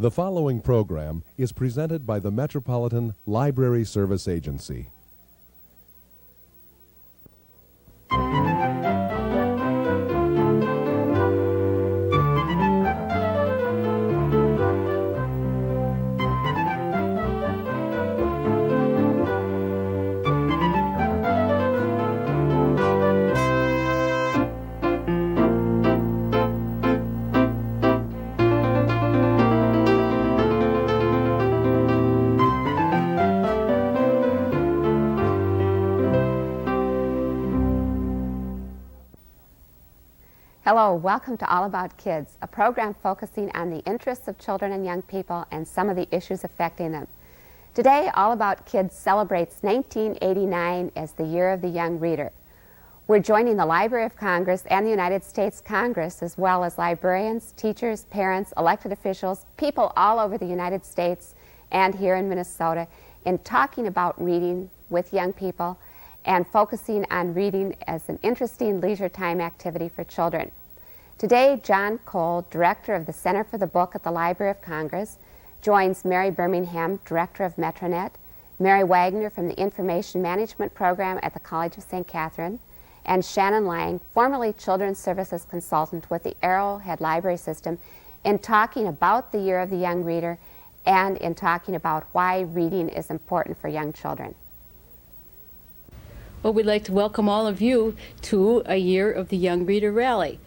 The following program is presented by the Metropolitan Library Service Agency. Hello, welcome to All About Kids, a program focusing on the interests of children and young people and some of the issues affecting them. Today, All About Kids celebrates 1989 as the Year of the Young Reader. We're joining the Library of Congress and the United States Congress, as well as librarians, teachers, parents, elected officials, people all over the United States and here in Minnesota, in talking about reading with young people and focusing on reading as an interesting leisure time activity for children. Today, John Cole, Director of the Center for the Book at the Library of Congress, joins Mary Birmingham, Director of Metronet, Mary Wagner from the Information Management Program at the College of St. Catherine, and Shannon Lang, formerly Children's Services Consultant with the Arrowhead Library System, in talking about the Year of the Young Reader and in talking about why reading is important for young children. Well, we'd like to welcome all of you to a Year of the Young Reader rally.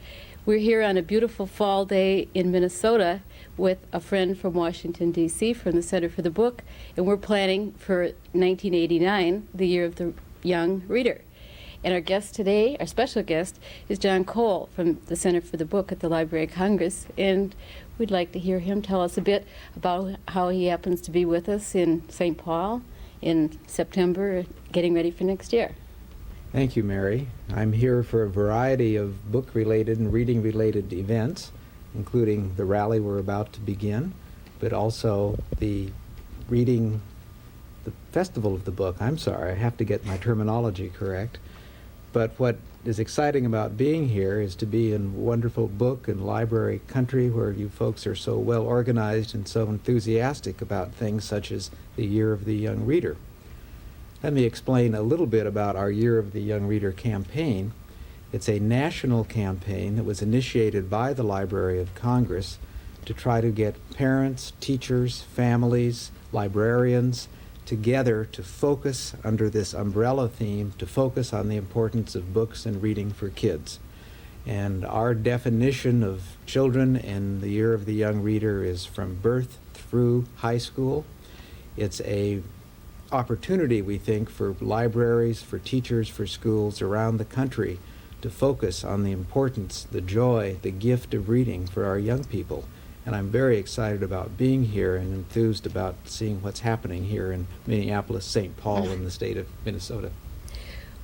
We're here on a beautiful fall day in Minnesota with a friend from Washington, D.C., from the Center for the Book, and we're planning for 1989, the Year of the Young Reader. And our guest today, our special guest, is John Cole from the Center for the Book at the Library of Congress, and we'd like to hear him tell us a bit about how he happens to be with us in St. Paul in September, getting ready for next year. Thank you, Mary. I'm here for a variety of book-related and reading-related events, including the rally we're about to begin, but also the Festival of the Book. I'm sorry, I have to get my terminology correct. But what is exciting about being here is to be in wonderful book and library country where you folks are so well organized and so enthusiastic about things such as the Year of the Young Reader. Let me explain a little bit about our Year of the Young Reader campaign. It's a national campaign that was initiated by the Library of Congress to try to get parents, teachers, families, librarians together to focus under this umbrella theme, to focus on the importance of books and reading for kids. And our definition of children in the Year of the Young Reader is from birth through high school. It's a opportunity, we think, for libraries, for teachers, for schools around the country to focus on the importance, the joy, the gift of reading for our young people. And I'm very excited about being here and enthused about seeing what's happening here in Minneapolis, St. Paul, in the state of Minnesota.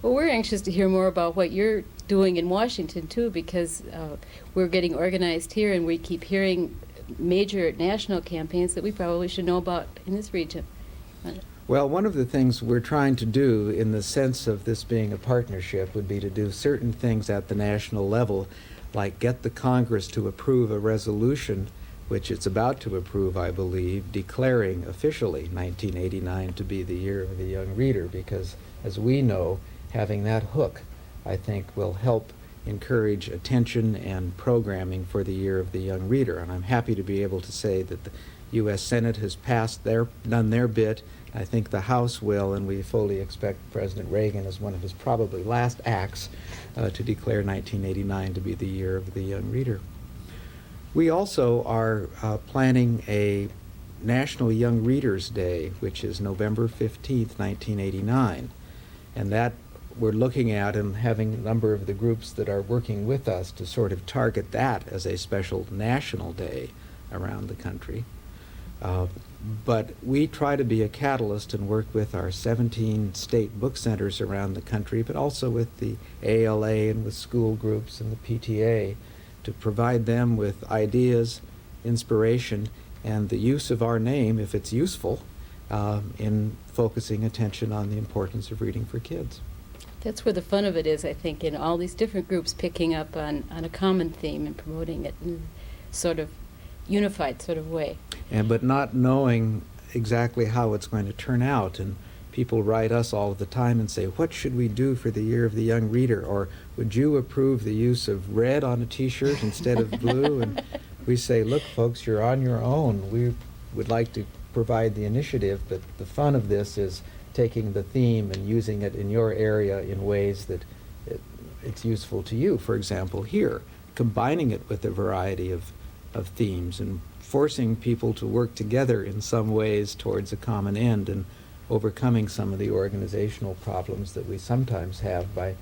Well, we're anxious to hear more about what you're doing in Washington, too, because we're getting organized here and we keep hearing major national campaigns that we probably should know about in this region. Well, one of the things we're trying to do in the sense of this being a partnership would be to do certain things at the national level, like get the Congress to approve a resolution, which it's about to approve, I believe, declaring officially 1989 to be the Year of the Young Reader, because as we know, having that hook, I think, will help encourage attention and programming for the Year of the Young Reader. And I'm happy to be able to say that the U.S. Senate has done their bit. I think the House will, and we fully expect President Reagan, as one of his probably last acts, to declare 1989 to be the Year of the Young Reader. We also are planning a National Young Readers Day, which is November 15th, 1989. And that we're looking at and having a number of the groups that are working with us to sort of target that as a special national day around the country. But we try to be a catalyst and work with our 17 state book centers around the country, but also with the ALA and with school groups and the PTA to provide them with ideas, inspiration, and the use of our name, if it's useful, in focusing attention on the importance of reading for kids. That's where the fun of it is, I think, in all these different groups picking up on a common theme and promoting it in sort of unified sort of way. but not knowing exactly how it's going to turn out. And people write us all the time and say, what should we do for the Year of the Young Reader? Or would you approve the use of red on a t-shirt instead of blue? And we say, look, folks, you're on your own. We would like to provide the initiative, but the fun of this is taking the theme and using it in your area in ways that it's useful to you. For example, here, combining it with a variety of themes and forcing people to work together in some ways towards a common end and overcoming some of the organizational problems that we sometimes have by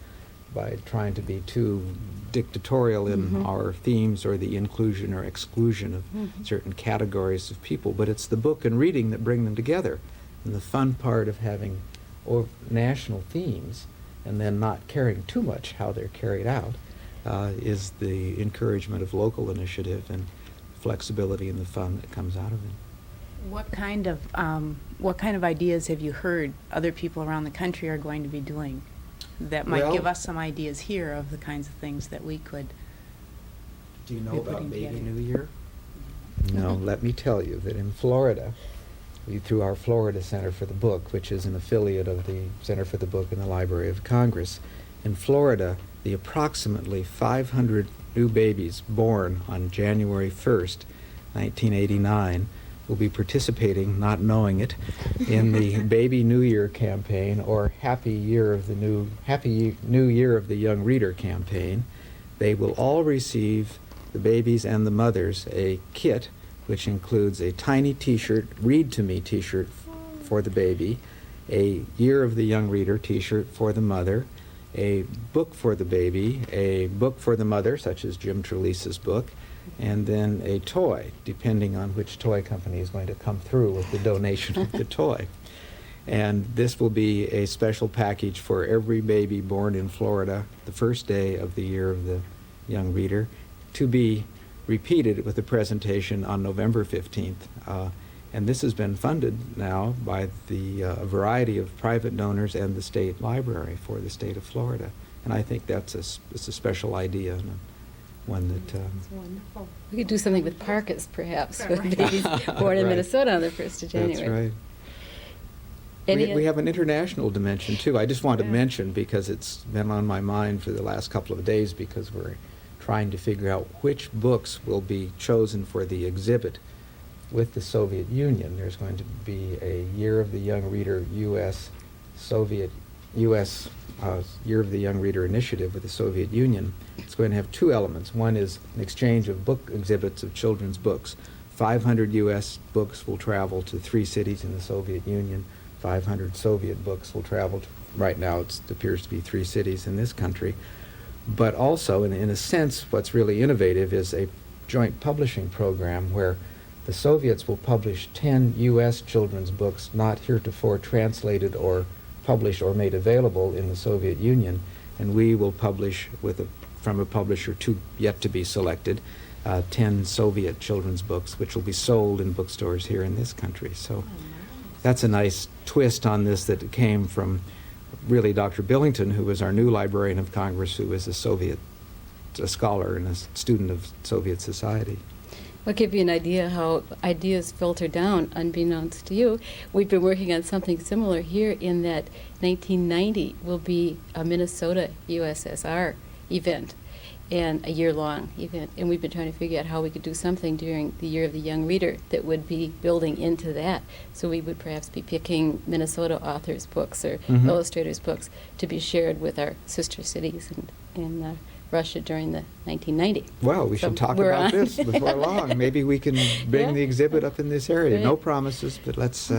trying to be too dictatorial in our themes or the inclusion or exclusion of certain categories of people. But it's the book and reading that bring them together. And the fun part of having national themes and then not caring too much how they're carried out is the encouragement of local initiative and flexibility and the fun that comes out of it. What kind of ideas have you heard other people around the country are going to be doing that might give us some ideas here of the kinds of things that we could Do you know be about putting Baby together? New Year? No, let me tell you that in Florida, through our Florida Center for the Book, which is an affiliate of the Center for the Book in the Library of Congress, in Florida, the approximately 500 new babies born on January 1st, 1989, will be participating, not knowing it, in the Baby New Year campaign or Happy New Year of the Young Reader campaign. They will all receive, the babies and the mothers, a kit which includes a tiny t-shirt, Read to Me t-shirt for the baby, a Year of the Young Reader t-shirt for the mother, a book for the baby, a book for the mother, such as Jim Trelease's book, and then a toy, depending on which toy company is going to come through with the donation of the toy. And this will be a special package for every baby born in Florida the first day of the Year of the Young Reader, to be repeated with a presentation on November 15th. And this has been funded now by the variety of private donors and the state library for the state of Florida. And I think it's a special idea and one that... That's wonderful. We could do something with parkas, perhaps, with babies born in Right. Minnesota on the 1st of January. That's right. Any We have an international dimension, too. I just want to Yeah. mention, because it's been on my mind for the last couple of days, because we're trying to figure out which books will be chosen for the exhibit with the Soviet Union. There's going to be a Year of the Young Reader U.S. Year of the Young Reader initiative with the Soviet Union. It's going to have two elements. One is an exchange of book exhibits of children's books. 500 U.S. books will travel to 3 cities in the Soviet Union. 500 Soviet books will travel to, right now it appears to be 3 cities in this country. But also, in a sense, what's really innovative is a joint publishing program where the Soviets will publish 10 U.S. children's books not heretofore translated or published or made available in the Soviet Union, and we will publish from a publisher yet to be selected 10 Soviet children's books, which will be sold in bookstores here in this country. So that's a nice twist on this that came from really Dr. Billington, who was our new Librarian of Congress, who is a scholar and a student of Soviet society. I'll give you an idea how ideas filter down unbeknownst to you. We've been working on something similar here in that 1990 will be a Minnesota USSR event, and a year-long event. And we've been trying to figure out how we could do something during the Year of the Young Reader that would be building into that. So we would perhaps be picking Minnesota authors' books or illustrators' books to be shared with our sister cities in Russia during the 1990. Well, we So should talk we're about on. this before long. Maybe we can bring Yeah. the exhibit up in this area. Right. No promises, but let's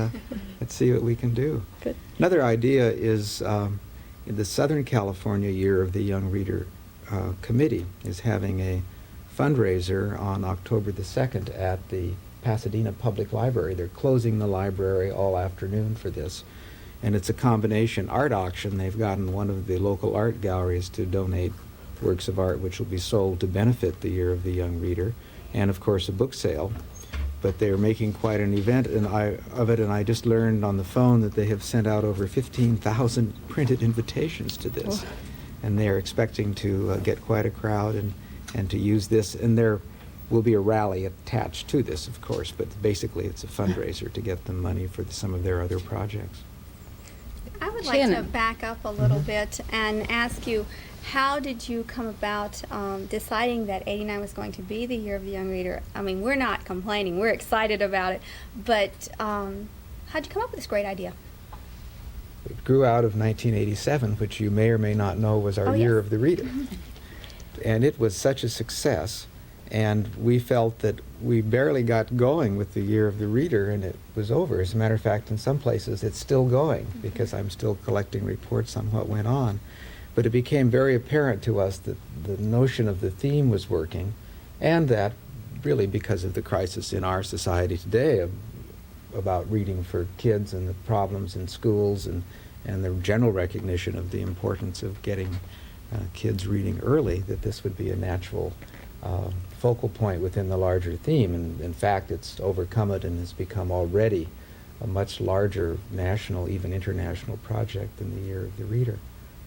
see what we can do. Good. Another idea is in the Southern California Year of the Young Reader Committee is having a fundraiser on October the 2nd at the Pasadena Public Library. They're closing the library all afternoon for this. And it's a combination art auction. They've gotten one of the local art galleries to donate works of art which will be sold to benefit the Year of the Young Reader, and of course a book sale. But they're making quite an event of it, and I just learned on the phone that they have sent out over 15,000 printed invitations to this. Oh. And they're expecting to get quite a crowd and to use this. And they're will be a rally attached to this, of course, but basically it's a fundraiser to get them money for some of their other projects. I would like to Shannon. back up a little bit and ask you, how did you come about deciding that '89 was going to be the year of the young reader? I mean, we're not complaining, we're excited about it, but how'd you come up with this great idea? It grew out of 1987, which you may or may not know was our Oh, year yes. of the reader. And it was such a success, and we felt that we barely got going with the year of the reader, and it was over. As a matter of fact, in some places it's still going, because I'm still collecting reports on what went on. But it became very apparent to us that the notion of the theme was working, and that really because of the crisis in our society today about reading for kids and the problems in schools and the general recognition of the importance of getting kids reading early, that this would be a natural focal point within the larger theme. And in fact, it's overcome it and has become already a much larger national, even international project than the Year of the Reader.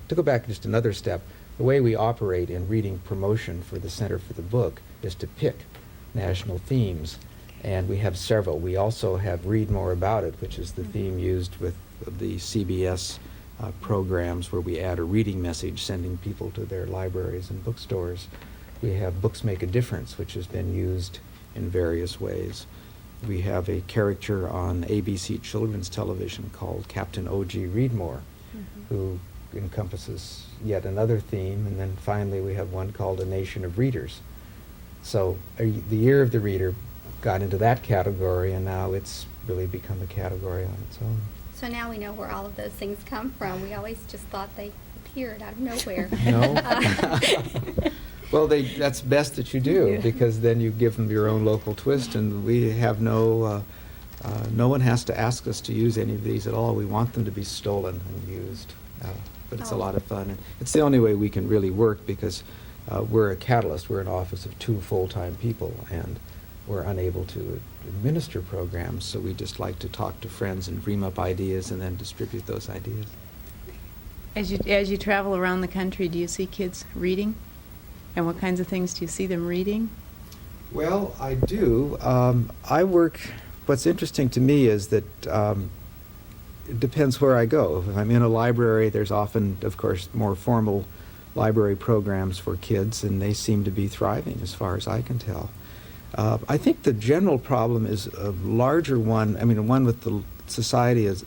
To go back just another step, the way we operate in reading promotion for the Center for the Book is to pick national themes, and we have several. We also have Read More About It, which is the theme used with the CBS programs, where we add a reading message sending people to their libraries and bookstores. We have Books Make a Difference, which has been used in various ways. We have a character on ABC children's television called Captain O.G. Readmore, who encompasses yet another theme. And then finally we have one called A Nation of Readers. So the Year of the Reader got into that category, and now it's really become a category on its own. So now we know where all of those things come from. We always just thought they appeared out of nowhere. No. Well, that's best that you do, because then you give them your own local twist, and we have no one has to ask us to use any of these at all. We want them to be stolen and used, but it's a lot of fun, and it's the only way we can really work, because we're a catalyst. We're an office of 2 full-time people, and we're unable to administer programs, so we just like to talk to friends and dream up ideas and then distribute those ideas. As you travel around the country, do you see kids reading? And what kinds of things do you see them reading? Well, I do. What's interesting to me is that it depends where I go. If I'm in a library, there's often, of course, more formal library programs for kids, and they seem to be thriving as far as I can tell. I think the general problem is a larger one, one with the society is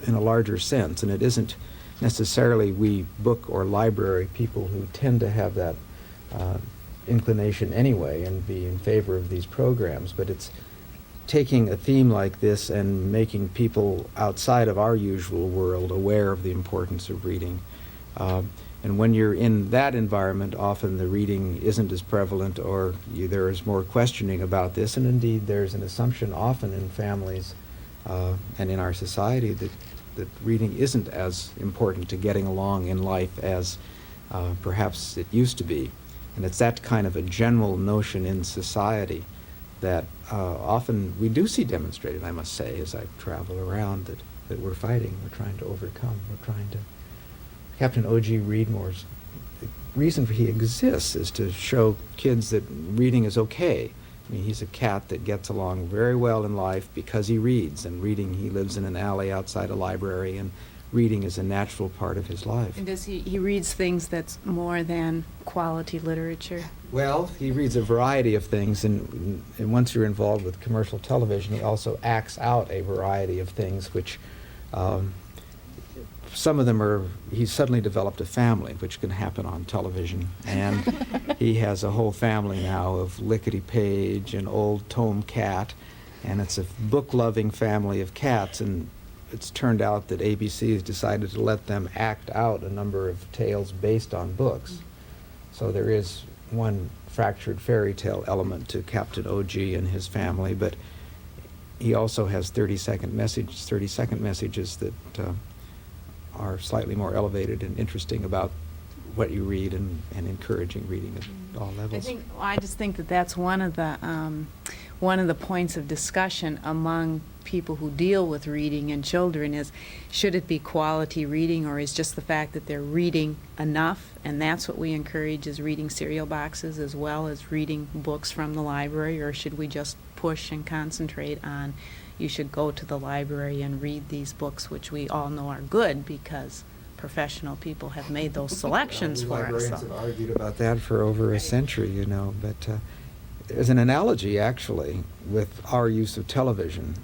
in a larger sense, and it isn't necessarily we book or library people who tend to have that inclination anyway and be in favor of these programs, but it's taking a theme like this and making people outside of our usual world aware of the importance of reading. And when you're in that environment, often the reading isn't as prevalent, or there is more questioning about this, and indeed there's an assumption often in families and in our society that reading isn't as important to getting along in life as perhaps it used to be. And it's that kind of a general notion in society that often we do see demonstrated, I must say, as I travel around, that we're fighting, we're trying to overcome, we're trying to... Captain O.G. Readmore's, the reason he exists is to show kids that reading is okay. He's a cat that gets along very well in life because he reads, and reading, he lives in an alley outside a library, and reading is a natural part of his life. And does he reads things that's more than quality literature? Well, he reads a variety of things, and once you're involved with commercial television, he also acts out a variety of things, which some of them are, he's suddenly developed a family, which can happen on television, and he has a whole family now of Lickety Page and Old Tome Cat, and it's a book-loving family of cats, and it's turned out that ABC has decided to let them act out a number of tales based on books. So there is one fractured fairy tale element to Captain O.G. and his family, but he also has 30-second messages that are slightly more elevated and interesting about what you read, and encouraging reading at all levels. I just think that that's one of the one of the points of discussion among people who deal with reading and children is, should it be quality reading, or is just the fact that they're reading enough? And that's what we encourage, is reading cereal boxes as well as reading books from the library, or should we just push and concentrate on, you should go to the library and read these books, which we all know are good because professional people have made those selections for us. Librarians have argued about that for over a century, you know, but there's an analogy, actually, with our use of television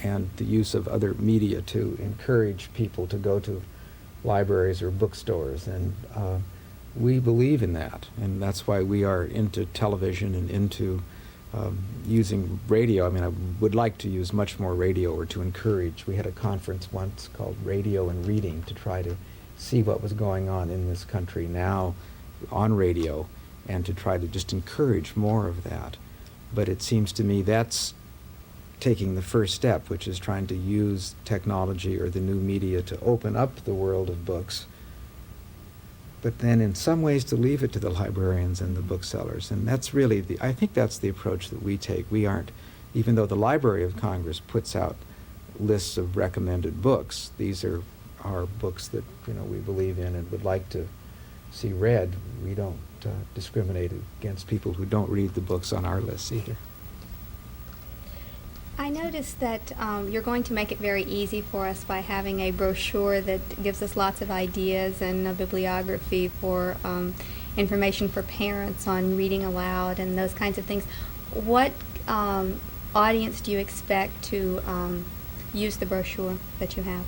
and the use of other media to encourage people to go to libraries or bookstores, and we believe in that, and that's why we are into television and into using radio. I mean, I would like to use much more radio, or to encourage. We had a conference once called Radio and Reading to try to see what was going on in this country now on radio, and to try to just encourage more of that. But it seems to me that's taking the first step, which is trying to use technology or the new media to open up the world of books, but then in some ways to leave it to the librarians and the booksellers. And that's really I think that's the approach that we take. We aren't, even though the Library of Congress puts out lists of recommended books, these are books that, you know, we believe in and would like to see read. We don't discriminate against people who don't read the books on our lists either. I noticed that you're going to make it very easy for us by having a brochure that gives us lots of ideas, and a bibliography for information for parents on reading aloud and those kinds of things. What audience do you expect to use the brochure that you have?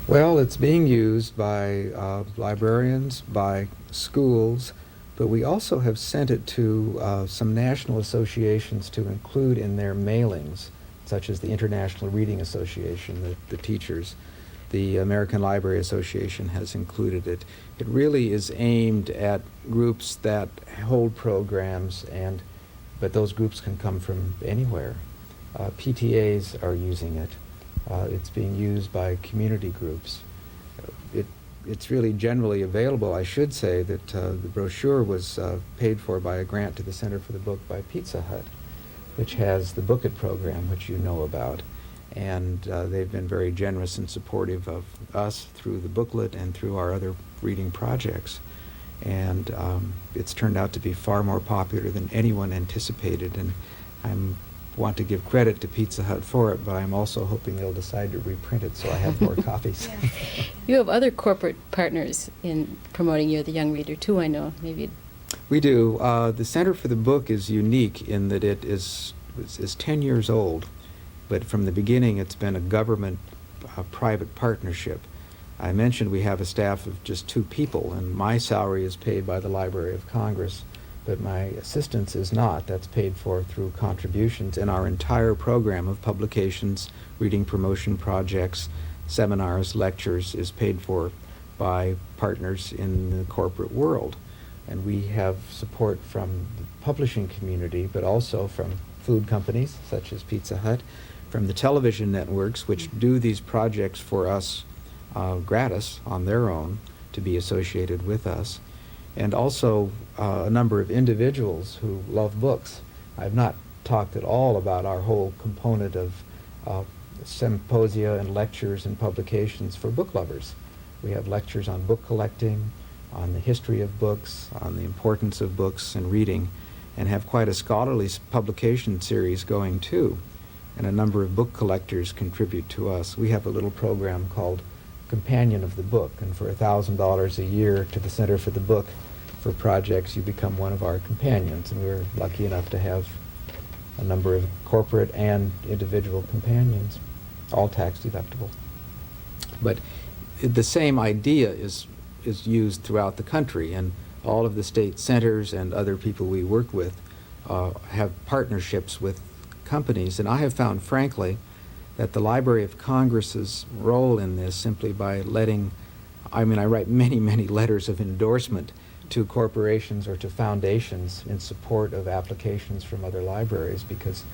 Well, it's being used by librarians, by schools, but we also have sent it to some national associations to include in their mailings, such as the International Reading Association, the teachers. The American Library Association has included it. It really is aimed at groups that hold programs, but those groups can come from anywhere. PTAs are using it. It's being used by community groups. It's really generally available. I should say that the brochure was paid for by a grant to the Center for the Book by Pizza Hut, which has the Book It program, which you know about. And they've been very generous and supportive of us through the booklet and through our other reading projects. And it's turned out to be far more popular than anyone anticipated. And I want to give credit to Pizza Hut for it, but I'm also hoping they'll decide to reprint it so I have more copies. Yeah. You have other corporate partners in promoting You're the Young Reader, too, I know. Maybe. We do. The Center for the Book is unique in that it is 10 years old, but from the beginning it's been a government-private partnership. I mentioned we have a staff of just 2 people, and my salary is paid by the Library of Congress, but my assistance is not. That's paid for through contributions, and our entire program of publications, reading promotion projects, seminars, lectures is paid for by partners in the corporate world. And we have support from the publishing community, but also from food companies such as Pizza Hut, from the television networks, which do these projects for us gratis on their own to be associated with us, and also a number of individuals who love books. I've not talked at all about our whole component of symposia and lectures and publications for book lovers. We have lectures on book collecting, on the history of books, on the importance of books and reading, and have quite a scholarly publication series going too. And a number of book collectors contribute to us. We have a little program called Companion of the Book, and for $1,000 a year to the Center for the Book for projects, you become one of our companions, and we're lucky enough to have a number of corporate and individual companions, all tax deductible. But the same idea is used throughout the country, and all of the state centers and other people we work with have partnerships with companies. And I have found, frankly, that the Library of Congress's role in this, simply by I write many, many letters of endorsement to corporations or to foundations in support of applications from other libraries, because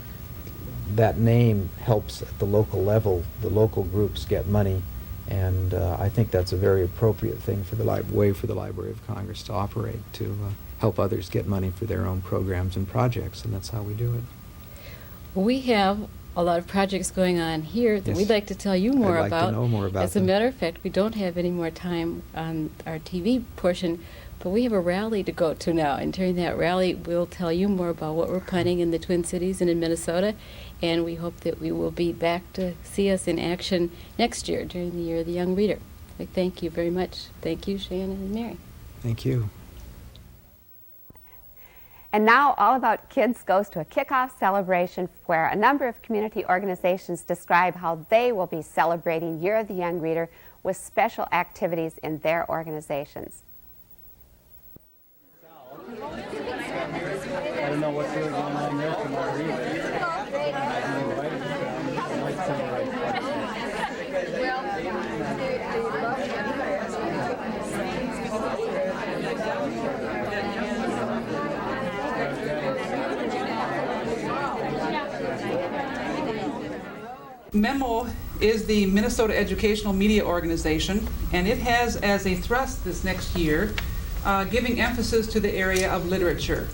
that name helps at the local level. The local groups get money, and I think that's a very appropriate thing for the way for the Library of Congress to operate, to help others get money for their own programs and projects, and that's how we do it. We have a lot of projects going on here that Yes. we'd like to tell you more I'd like to about. know more about As a them. matter of fact, we don't have any more time on our TV portion, but we have a rally to go to now. And during that rally, we'll tell you more about what we're planning in the Twin Cities and in Minnesota. And we hope that we will be back to see us in action next year during the Year of the Young Reader. I thank you very much. Thank you, Shannon and Mary. Thank you. And now All About Kids goes to a kickoff celebration where a number of community organizations describe how they will be celebrating Year of the Young Reader with special activities in their organizations. I don't know what's really going on there tomorrow either. MEMO is the Minnesota Educational Media Organization, and it has as a thrust this next year giving emphasis to the area of literature.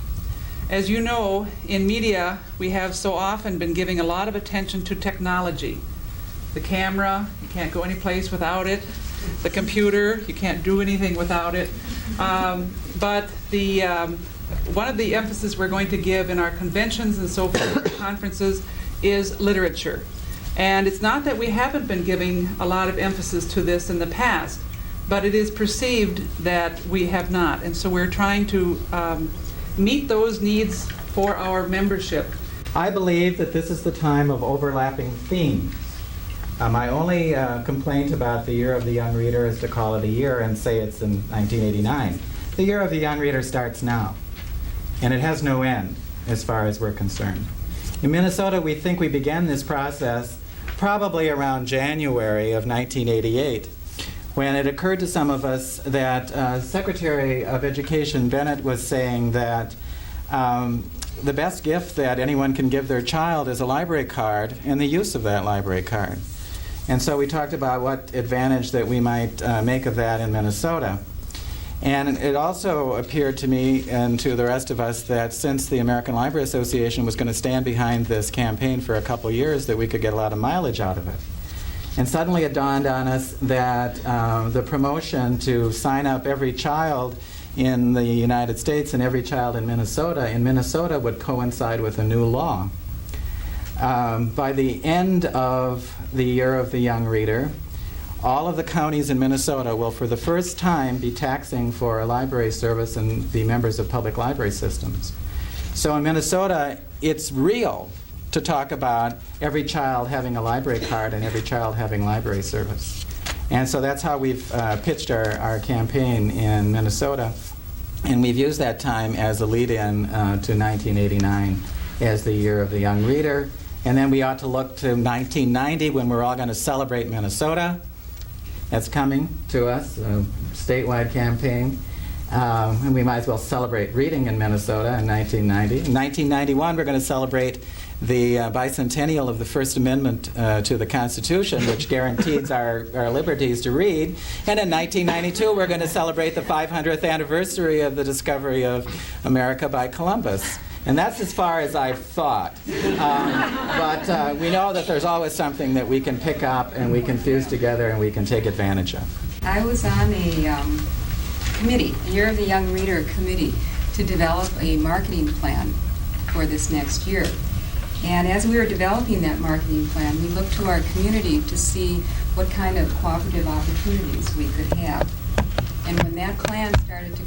As you know, in media, we have so often been giving a lot of attention to technology. The camera, you can't go any place without it. The computer, you can't do anything without it. But one of the emphasis we're going to give in our conventions and so forth, conferences, is literature. And it's not that we haven't been giving a lot of emphasis to this in the past, but it is perceived that we have not. And so we're trying to meet those needs for our membership. I believe that this is the time of overlapping themes. My only complaint about the Year of the Young Reader is to call it a year and say it's in 1989. The Year of the Young Reader starts now, and it has no end as far as we're concerned. In Minnesota, we think we began this process probably around January of 1988, when it occurred to some of us that Secretary of Education Bennett was saying that the best gift that anyone can give their child is a library card and the use of that library card. And so we talked about what advantage that we might make of that in Minnesota. And it also appeared to me and to the rest of us that since the American Library Association was going to stand behind this campaign for a couple years, that we could get a lot of mileage out of it. And suddenly it dawned on us that the promotion to sign up every child in the United States and every child in Minnesota would coincide with a new law. By the end of the Year of the Young Reader, all of the counties in Minnesota will for the first time be taxing for a library service and be members of public library systems. So in Minnesota, it's real to talk about every child having a library card and every child having library service. And so that's how we've pitched our campaign in Minnesota. And we've used that time as a lead-in to 1989 as the Year of the Young Reader. And then we ought to look to 1990 when we're all going to celebrate Minnesota. That's coming to us, a statewide campaign. And we might as well celebrate reading in Minnesota in 1990. In 1991, we're going to celebrate the bicentennial of the First Amendment to the Constitution, which guarantees our liberties to read. And in 1992, we're going to celebrate the 500th anniversary of the discovery of America by Columbus. And that's as far as I've thought. But we know that there's always something that we can pick up and we can fuse together and we can take advantage of. I was on a committee, Year of the Young Reader committee, to develop a marketing plan for this next year. And as we were developing that marketing plan, we looked to our community to see what kind of cooperative opportunities we could have. And when that plan started to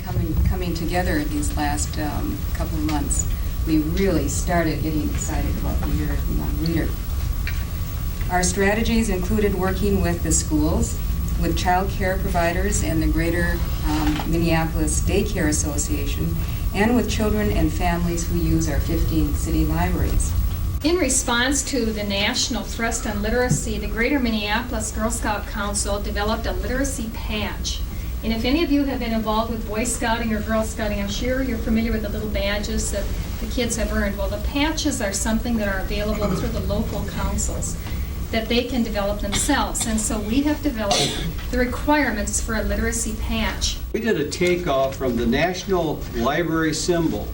coming together in these last couple of months, we really started getting excited about the Year of the Young Reader. Our strategies included working with the schools, with child care providers and the Greater Minneapolis Daycare Association, and with children and families who use our 15 city libraries. In response to the national thrust on literacy, the Greater Minneapolis Girl Scout Council developed a literacy patch. And if any of you have been involved with Boy Scouting or Girl Scouting, I'm sure you're familiar with the little badges that the kids have earned. Well, the patches are something that are available through the local councils that they can develop themselves. And so we have developed the requirements for a literacy patch. We did a takeoff from the National Library symbol,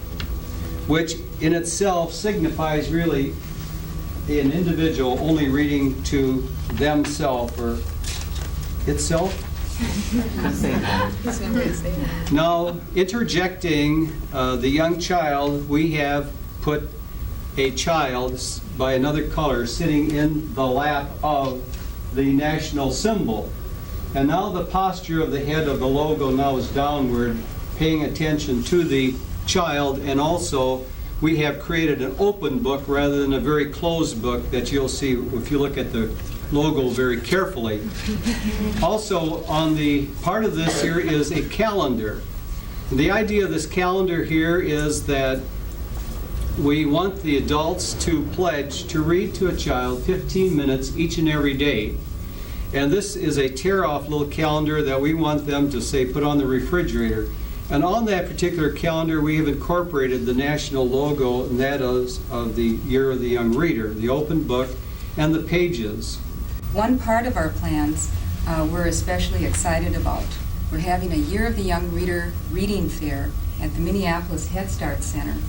which in itself signifies really an individual only reading to themselves or itself. Now, interjecting the young child, we have put a child by another color sitting in the lap of the national symbol. And now the posture of the head of the logo now is downward, paying attention to the child, and also we have created an open book rather than a very closed book that you'll see if you look at the logo very carefully. Also, on the part of this here is a calendar. And the idea of this calendar here is that we want the adults to pledge to read to a child 15 minutes each and every day. And this is a tear-off little calendar that we want them to, say, put on the refrigerator. And on that particular calendar, we have incorporated the national logo, and that is of the Year of the Young Reader, the open book, and the pages. One part of our plans we're especially excited about. We're having a Year of the Young Reader reading fair at the Minneapolis Head Start Center,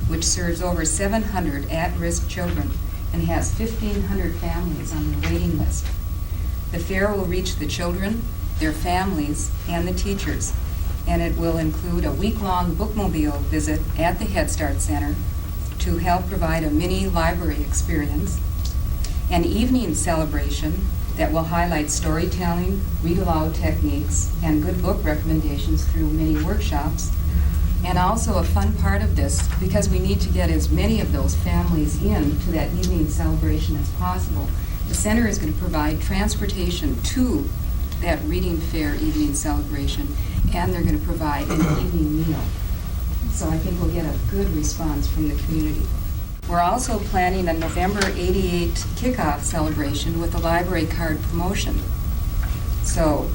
which serves over 700 at-risk children and has 1,500 families on the waiting list. The fair will reach the children, their families, and the teachers, and it will include a week-long bookmobile visit at the Head Start Center to help provide a mini library experience, an evening celebration that will highlight storytelling, read-aloud techniques, and good book recommendations through many workshops, and also a fun part of this, because we need to get as many of those families in to that evening celebration as possible. The center is going to provide transportation to that reading fair evening celebration, and they're going to provide an evening meal. So I think we'll get a good response from the community. We're also planning a November 88 Kickoff Celebration with a library card promotion. So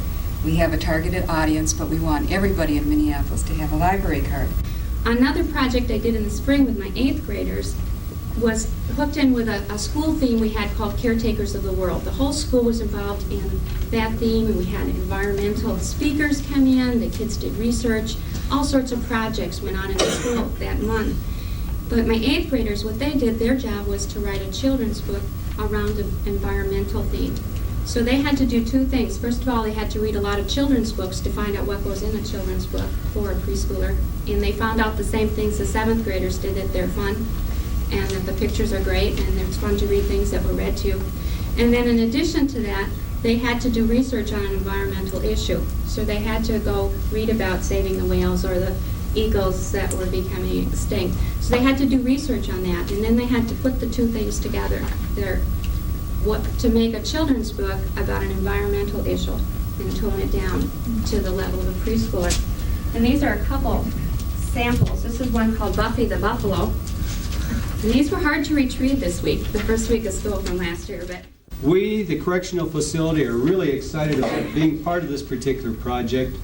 we have a targeted audience, but we want everybody in Minneapolis to have a library card. Another project I did in the spring with my 8th graders was hooked in with a school theme we had called Caretakers of the World. The whole school was involved in that theme, and we had environmental speakers come in, the kids did research, all sorts of projects went on in the school that month. But my 8th graders, what they did, their job was to write a children's book around an environmental theme. So they had to do two things. First of all, they had to read a lot of children's books to find out what goes in a children's book for a preschooler. And they found out the same things the 7th graders did, that they're fun, and that the pictures are great, and it's fun to read things that were read to you. And then in addition to that, they had to do research on an environmental issue. So they had to go read about saving the whales or the eagles that were becoming extinct. So they had to do research on that, and then they had to put the two things together. To make a children's book about an environmental issue and tone it down to the level of a preschooler. And these are a couple samples. This is one called Buffy the Buffalo. And these were hard to retrieve this week, the first week of school from last year. But We, the correctional facility, are really excited about being part of this particular project,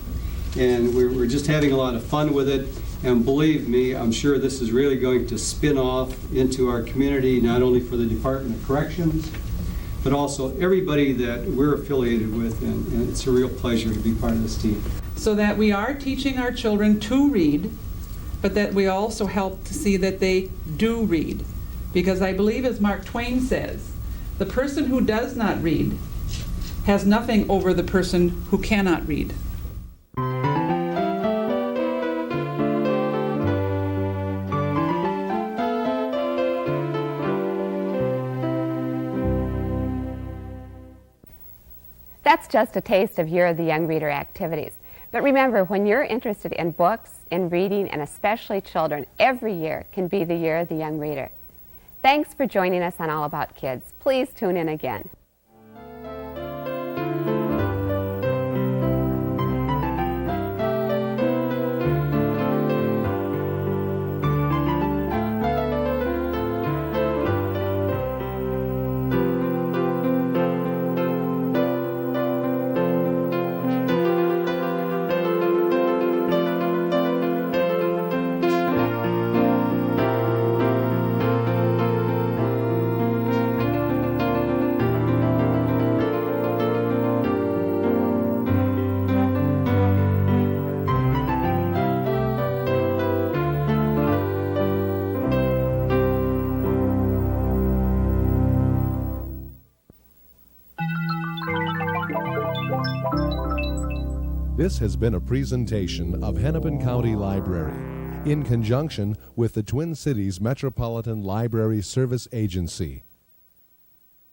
and we're just having a lot of fun with it. And believe me, I'm sure this is really going to spin off into our community, not only for the Department of Corrections, but also everybody that we're affiliated with, and it's a real pleasure to be part of this team. So that we are teaching our children to read, but that we also help to see that they do read. Because I believe, as Mark Twain says, the person who does not read has nothing over the person who cannot read. That's just a taste of Year of the Young Reader activities. But remember, when you're interested in books, in reading, and especially children, every year can be the Year of the Young Reader. Thanks for joining us on All About Kids. Please tune in again. This has been a presentation of Hennepin County Library in conjunction with the Twin Cities Metropolitan Library Service Agency.